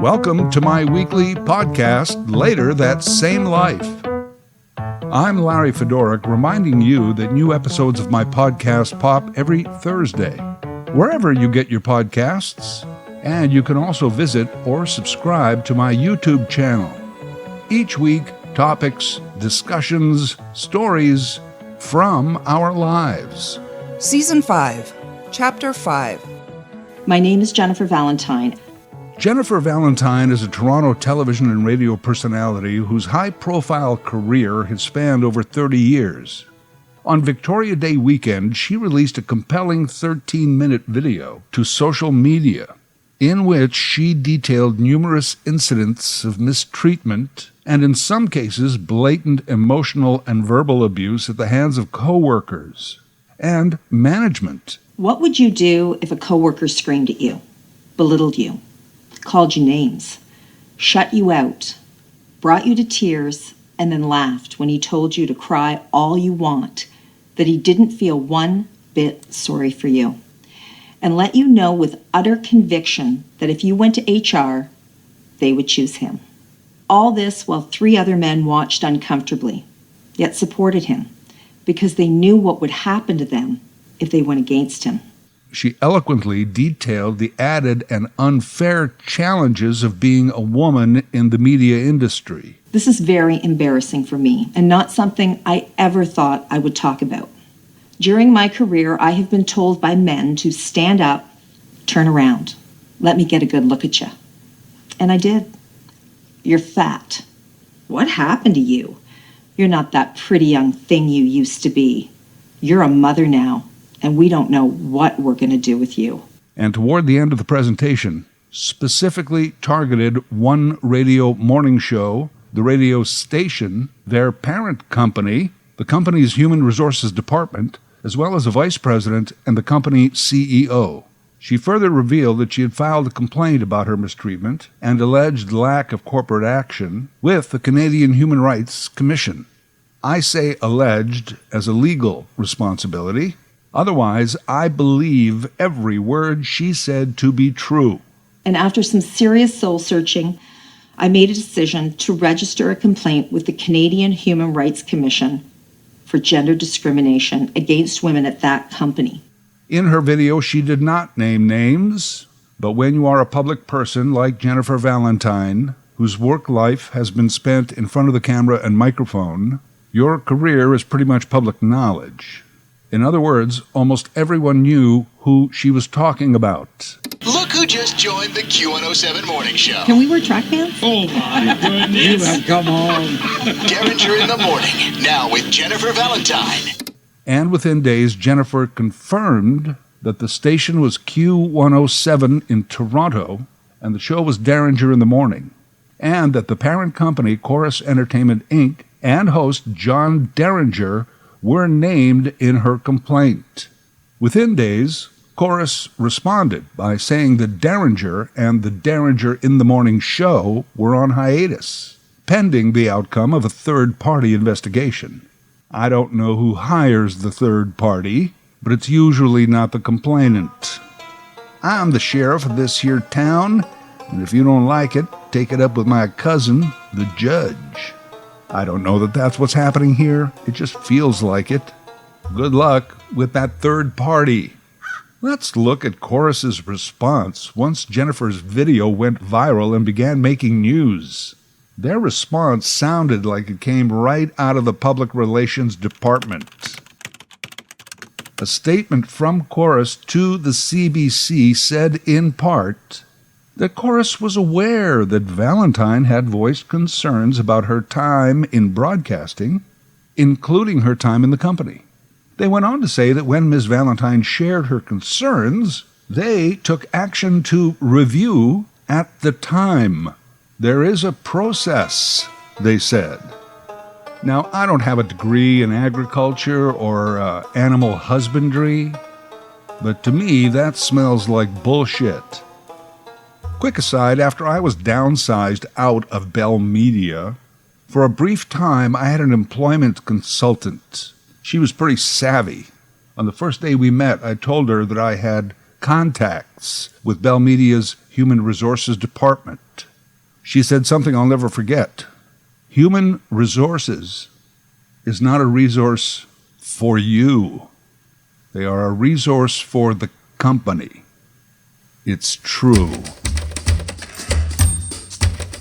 Welcome to my weekly podcast, Later That Same Life. I'm Larry Fedoruk, reminding you that new episodes of my podcast pop every Thursday, wherever you get your podcasts, and you can also visit or subscribe to my YouTube channel. Each week, topics, discussions, stories from our lives. Season 5, Chapter 5. My name is Jennifer Valentyne. Jennifer Valentyne is a Toronto television and radio personality whose high-profile career has spanned over 30 years. On Victoria Day weekend, she released a compelling 13-minute video to social media in which she detailed numerous incidents of mistreatment and, in some cases, blatant emotional and verbal abuse at the hands of co-workers and management. What would you do if a coworker screamed at you, belittled you, called you names, shut you out, brought you to tears, and then laughed when he told you to cry all you want, that he didn't feel one bit sorry for you, and let you know with utter conviction that if you went to HR, they would choose him? All this while 3 other men watched uncomfortably, yet supported him, because they knew what would happen to them if they went against him. She eloquently detailed the added and unfair challenges of being a woman in the media industry. This is very embarrassing for me and not something I ever thought I would talk about. During my career, I have been told by men to stand up, turn around, let me get a good look at you. And I did. You're fat. What happened to you? You're not that pretty young thing you used to be. You're a mother now, and we don't know what we're going to do with you. And toward the end of the presentation, specifically targeted one radio morning show, the radio station, their parent company, the company's human resources department, as well as a vice president and the company CEO. She further revealed that she had filed a complaint about her mistreatment and alleged lack of corporate action with the Canadian Human Rights Commission. I say alleged as a legal responsibility. Otherwise, I believe every word she said to be true. And after some serious soul-searching, I made a decision to register a complaint with the Canadian Human Rights Commission for gender discrimination against women at that company. In her video, she did not name names, but when you are a public person like Jennifer Valentyne, whose work life has been spent in front of the camera and microphone, your career is pretty much public knowledge. In other words, almost everyone knew who she was talking about. Look who just joined the Q107 Morning Show. Can we wear track pants? Oh my goodness. You have come on. Derringer in the Morning, now with Jennifer Valentyne. And within days, Jennifer confirmed that the station was Q107 in Toronto, and the show was Derringer in the Morning, and that the parent company, Chorus Entertainment Inc., and host John Derringer were named in her complaint. Within days, Chorus responded by saying that Derringer and the Derringer in the Morning show were on hiatus, pending the outcome of a third-party investigation. I don't know who hires the third party, but it's usually not the complainant. I'm the sheriff of this here town, and if you don't like it, take it up with my cousin, the judge. I don't know that that's what's happening here. It just feels like it. Good luck with that third party. Let's look at Chorus's response once Jennifer's video went viral and began making news. Their response sounded like it came right out of the Public Relations Department. A statement from Chorus to the CBC said in part that Chorus was aware that Valentyne had voiced concerns about her time in broadcasting, including her time in the company. They went on to say that when Ms. Valentyne shared her concerns, they took action to review at the time. There is a process, they said. Now, I don't have a degree in agriculture or animal husbandry, but to me that smells like bullshit. Quick aside, after I was downsized out of Bell Media, for a brief time I had an employment consultant. She was pretty savvy. On the first day we met, I told her that I had contacts with Bell Media's Human Resources Department. She said something I'll never forget. Human resources is not a resource for you. They are a resource for the company. It's true.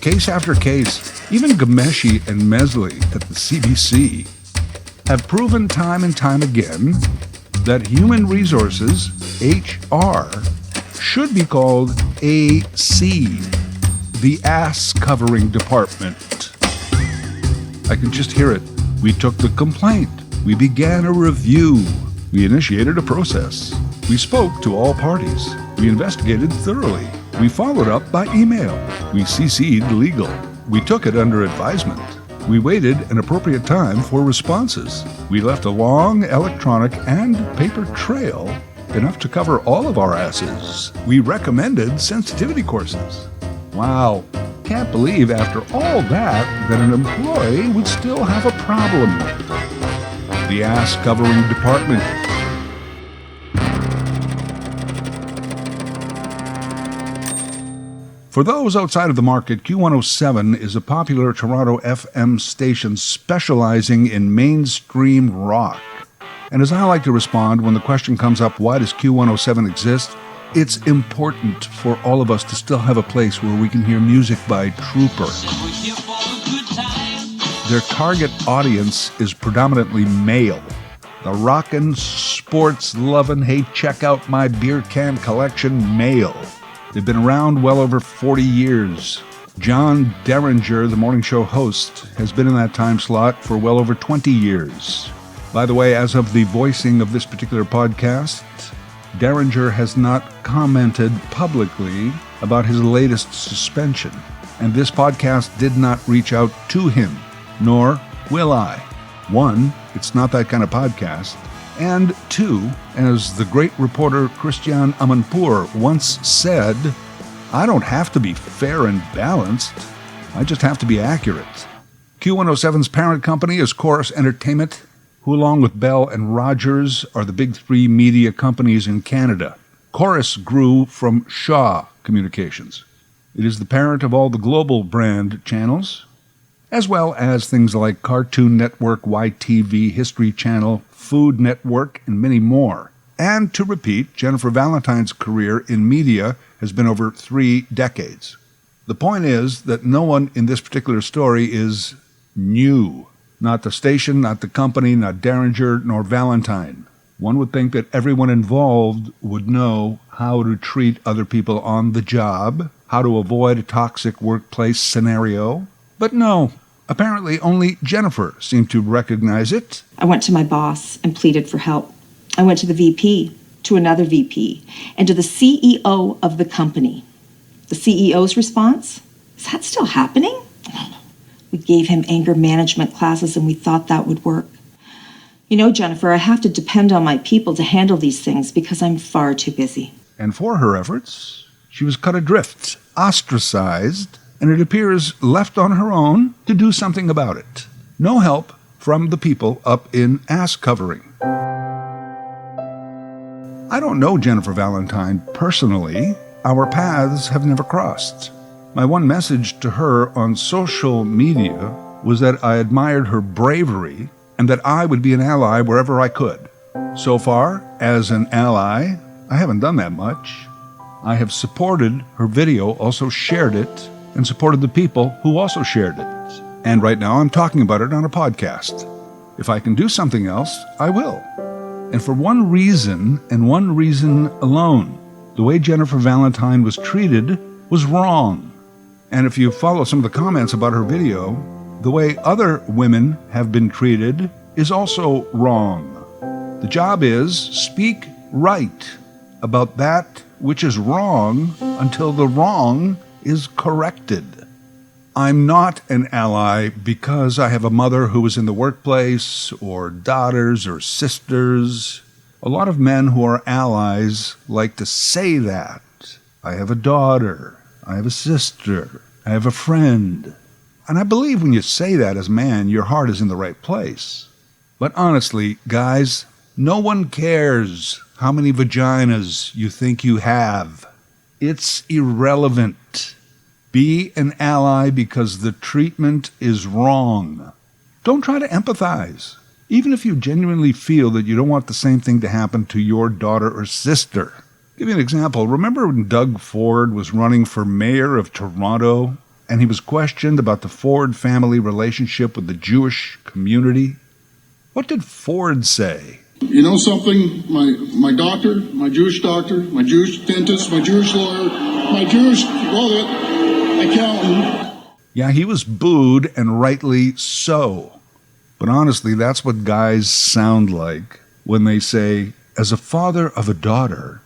Case after case, even Ghomeshi and Mesley at the CBC have proven time and time again that human resources, HR, should be called AC, the ass covering department. I can just hear it. We took the complaint. We began a review. We initiated a process. We spoke to all parties. We investigated thoroughly. We followed up by email. We CC'd legal. We took it under advisement. We waited an appropriate time for responses. We left a long electronic and paper trail, enough to cover all of our asses. We recommended sensitivity courses. Wow. Can't believe after all that an employee would still have a problem. The ass covering department. For those outside of the market, Q107 is a popular Toronto FM station specializing in mainstream rock. And as I like to respond when the question comes up, why does Q107 exist? It's important for all of us to still have a place where we can hear music by Trooper. Their target audience is predominantly male. The rockin', sports lovin', hey, check out my beer can collection male. They've been around well over 40 years. John Derringer, the morning show host, has been in that time slot for well over 20 years. By the way, as of the voicing of this particular podcast, Derringer has not commented publicly about his latest suspension, and this podcast did not reach out to him, nor will I. One, it's not that kind of podcast. And two, as the great reporter Christian Amanpour once said, I don't have to be fair and balanced. I just have to be accurate. Q107's parent company is Chorus Entertainment, who along with Bell and Rogers are the big three media companies in Canada. Chorus grew from Shaw Communications. It is the parent of all the global brand channels, as well as things like Cartoon Network, YTV, History Channel, Food Network, and many more. And to repeat, Jennifer Valentyne's career in media has been over 3 decades. The point is that no one in this particular story is new. Not the station, not the company, not Derringer, nor Valentyne. One would think that everyone involved would know how to treat other people on the job, how to avoid a toxic workplace scenario. But no, apparently only Jennifer seemed to recognize it. I went to my boss and pleaded for help. I went to the VP, to another VP, and to the CEO of the company. The CEO's response? Is that still happening? We gave him anger management classes and we thought that would work. You know, Jennifer, I have to depend on my people to handle these things because I'm far too busy. And for her efforts, she was cut adrift, ostracized, and it appears left on her own to do something about it. No help from the people up in ass covering. I don't know Jennifer Valentyne personally. Our paths have never crossed. My one message to her on social media was that I admired her bravery and that I would be an ally wherever I could. So far, as an ally, I haven't done that much. I have supported her video, also shared it, and supported the people who also shared it. And right now I'm talking about it on a podcast. If I can do something else, I will. And for one reason, and one reason alone, the way Jennifer Valentyne was treated was wrong. And if you follow some of the comments about her video, the way other women have been treated is also wrong. The job is speak right about that which is wrong until the wrong is corrected. I'm not an ally because I have a mother who was in the workplace, or daughters or sisters. A lot of men who are allies like to say that. I have a daughter, I have a sister, I have a friend. And I believe when you say that as a man, your heart is in the right place. But honestly, guys, no one cares how many vaginas you think you have. It's irrelevant. Be an ally because the treatment is wrong. Don't try to empathize, even if you genuinely feel that you don't want the same thing to happen to your daughter or sister. Give you an example. Remember when Doug Ford was running for mayor of Toronto, and he was questioned about the Ford family relationship with the Jewish community? What did Ford say? You know something? My doctor, my Jewish dentist, my Jewish lawyer, my Jewish accountant. Yeah, he was booed, and rightly so. But honestly, that's what guys sound like when they say, as a father of a daughter,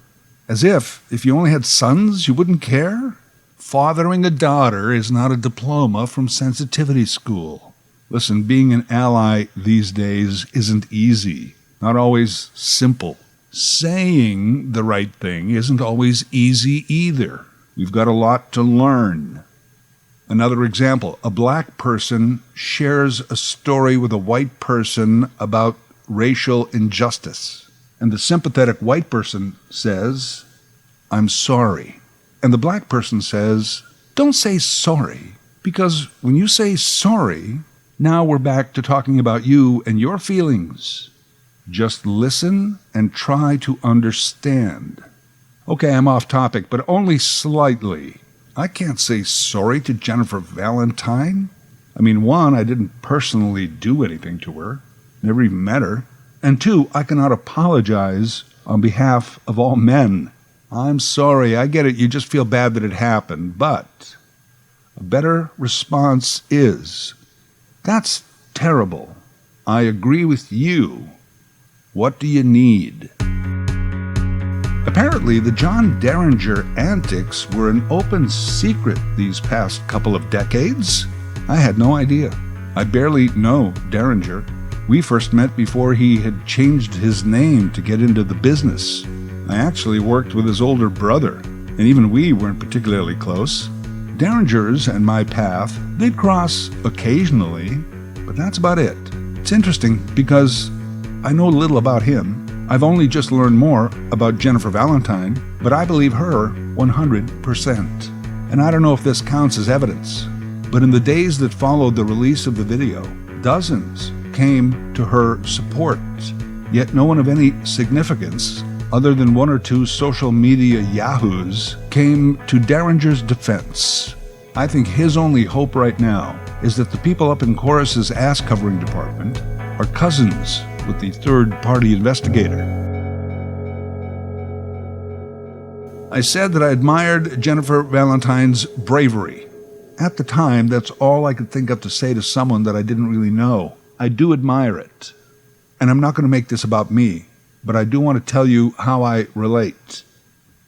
as if you only had sons, you wouldn't care? Fathering a daughter is not a diploma from sensitivity school. Listen, being an ally these days isn't easy, not always simple. Saying the right thing isn't always easy either. We've got a lot to learn. Another example, a black person shares a story with a white person about racial injustice. And the sympathetic white person says, "I'm sorry." And the black person says, "Don't say sorry, because when you say sorry, now we're back to talking about you and your feelings. Just listen and try to understand." Okay, I'm off topic, but only slightly. I can't say sorry to Jennifer Valentyne. I mean, one, I didn't personally do anything to her, never even met her. And two, I cannot apologize on behalf of all men. I'm sorry, I get it, you just feel bad that it happened, but a better response is, "That's terrible. I agree with you. What do you need?" Apparently, the John Derringer antics were an open secret these past couple of decades. I had no idea. I barely know Derringer. We first met before he had changed his name to get into the business. I actually worked with his older brother, and even we weren't particularly close. Derringer's and my path, they'd cross occasionally, but that's about it. It's interesting because I know little about him. I've only just learned more about Jennifer Valentyne, but I believe her 100%. And I don't know if this counts as evidence, but in the days that followed the release of the video, dozens came to her support, yet no one of any significance, other than one or two social media yahoos, came to Derringer's defense. I think his only hope right now is that the people up in Chorus's ass-covering department are cousins with the third-party investigator. I said that I admired Jennifer Valentyne's bravery. At the time, that's all I could think of to say to someone that I didn't really know. I do admire it. And I'm not going to make this about me, but I do want to tell you how I relate.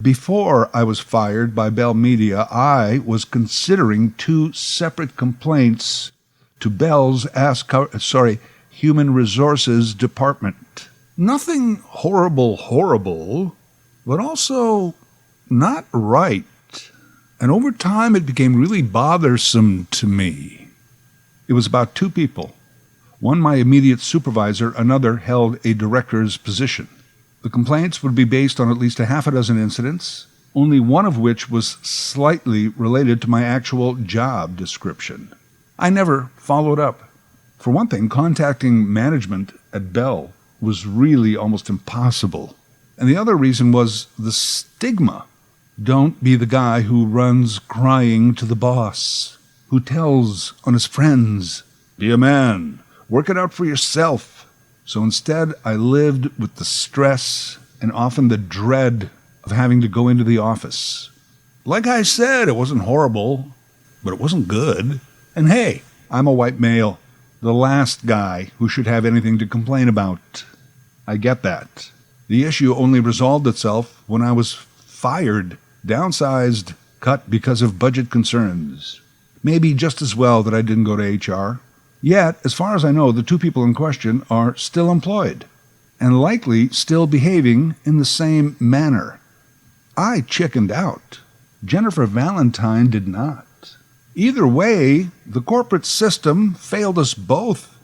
Before I was fired by Bell Media, I was considering 2 separate complaints to Bell's Human Resources Department. Nothing horrible, but also not right. And over time, it became really bothersome to me. It was about 2 people. One, my immediate supervisor, another held a director's position. The complaints would be based on at least a half a dozen incidents, only one of which was slightly related to my actual job description. I never followed up. For one thing, contacting management at Bell was really almost impossible. And the other reason was the stigma. Don't be the guy who runs crying to the boss, who tells on his friends, "Be a man, work it out for yourself." So instead, I lived with the stress and often the dread of having to go into the office. Like I said, it wasn't horrible, but it wasn't good. And hey, I'm a white male, the last guy who should have anything to complain about. I get that. The issue only resolved itself when I was fired, downsized, cut because of budget concerns. Maybe just as well that I didn't go to HR. Yet, as far as I know, the 2 people in question are still employed, and likely still behaving in the same manner. I chickened out. Jennifer Valentyne did not. Either way, the corporate system failed us both.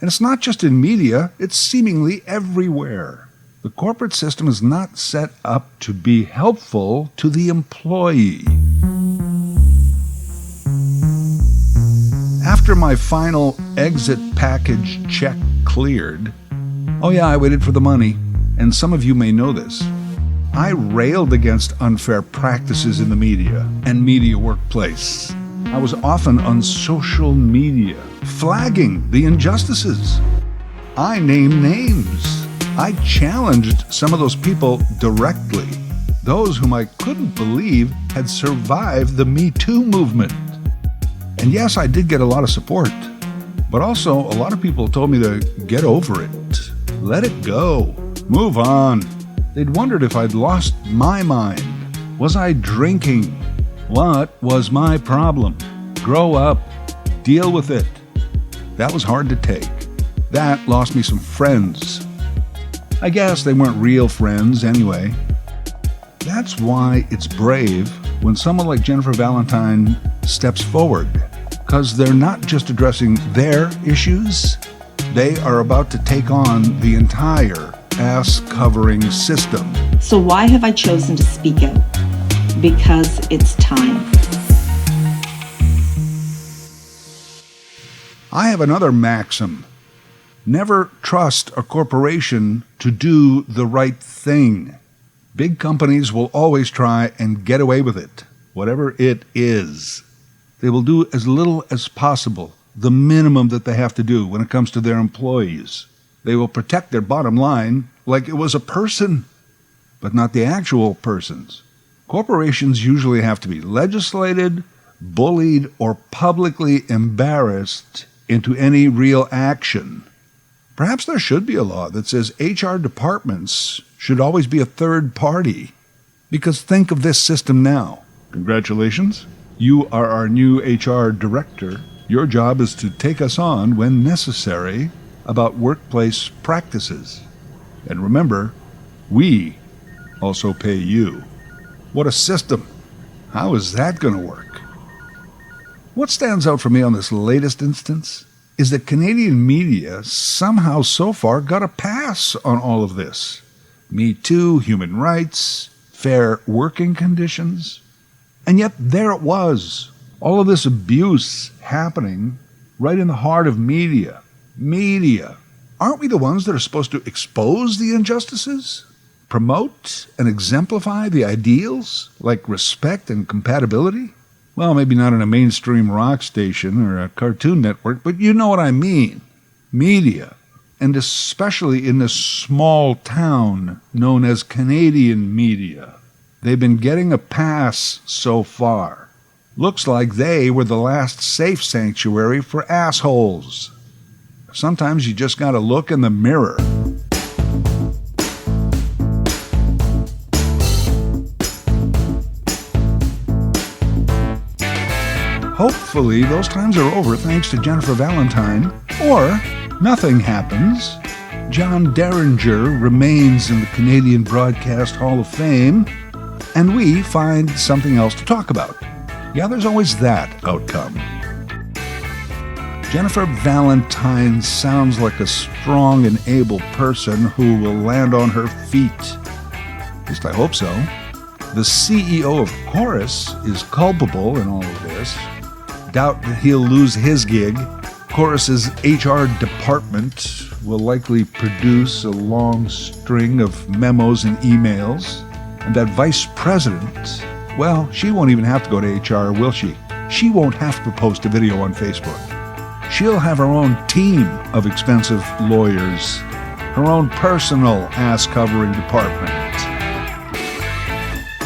And it's not just in media, it's seemingly everywhere. The corporate system is not set up to be helpful to the employee. After my final exit package check cleared, oh yeah, I waited for the money, and some of you may know this. I railed against unfair practices in the media and media workplace. I was often on social media, flagging the injustices. I named names. I challenged some of those people directly, those whom I couldn't believe had survived the Me Too movement. And yes, I did get a lot of support, but also a lot of people told me to get over it, let it go, move on. They'd wondered if I'd lost my mind. Was I drinking? What was my problem? Grow up, deal with it. That was hard to take. That lost me some friends. I guess they weren't real friends anyway. That's why it's brave when someone like Jennifer Valentyne steps forward, because they're not just addressing their issues, they are about to take on the entire ass-covering system. So why have I chosen to speak out? Because it's time. I have another maxim. Never trust a corporation to do the right thing. Big companies will always try and get away with it, whatever it is. They will do as little as possible, the minimum that they have to do when it comes to their employees. They will protect their bottom line like it was a person, but not the actual persons. Corporations usually have to be legislated, bullied, or publicly embarrassed into any real action. Perhaps there should be a law that says HR departments should always be a third party. Because think of this system now. Congratulations, you are our new HR director. Your job is to take us on when necessary about workplace practices. And remember, we also pay you. What a system. How is that going to work? What stands out for me on this latest instance is that Canadian media somehow so far got a pass on all of this. Me Too, human rights, fair working conditions. And yet there it was, all of this abuse happening right in the heart of media. Media. Aren't we the ones that are supposed to expose the injustices? Promote and exemplify the ideals like respect and compatibility? Well, maybe not in a mainstream rock station or a Cartoon Network, but you know what I mean. Media, and especially in this small town known as Canadian media. They've been getting a pass so far. Looks like they were the last safe sanctuary for assholes. Sometimes you just gotta look in the mirror. Hopefully those times are over thanks to Jennifer Valentyne, or nothing happens. John Derringer remains in the Canadian Broadcast Hall of Fame, and we find something else to talk about. Yeah, there's always that outcome. Jennifer Valentyne sounds like a strong and able person who will land on her feet. At least I hope so. The CEO of Chorus is culpable in all of this. Doubt that he'll lose his gig. Chorus's HR department will likely produce a long string of memos and emails. And that vice president, well, she won't even have to go to HR, will she? She won't have to post a video on Facebook. She'll have her own team of expensive lawyers, her own personal ass-covering department.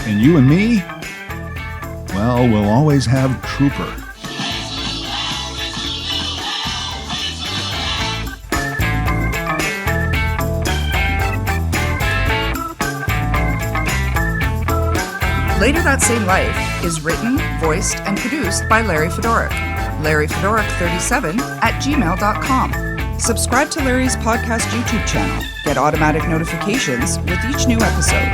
And you and me? Well, we'll always have Trooper. Later That Same Life is written, voiced, and produced by Larry Fedoruk. LarryFedoruk37@gmail.com. Subscribe to Larry's podcast YouTube channel. Get automatic notifications with each new episode.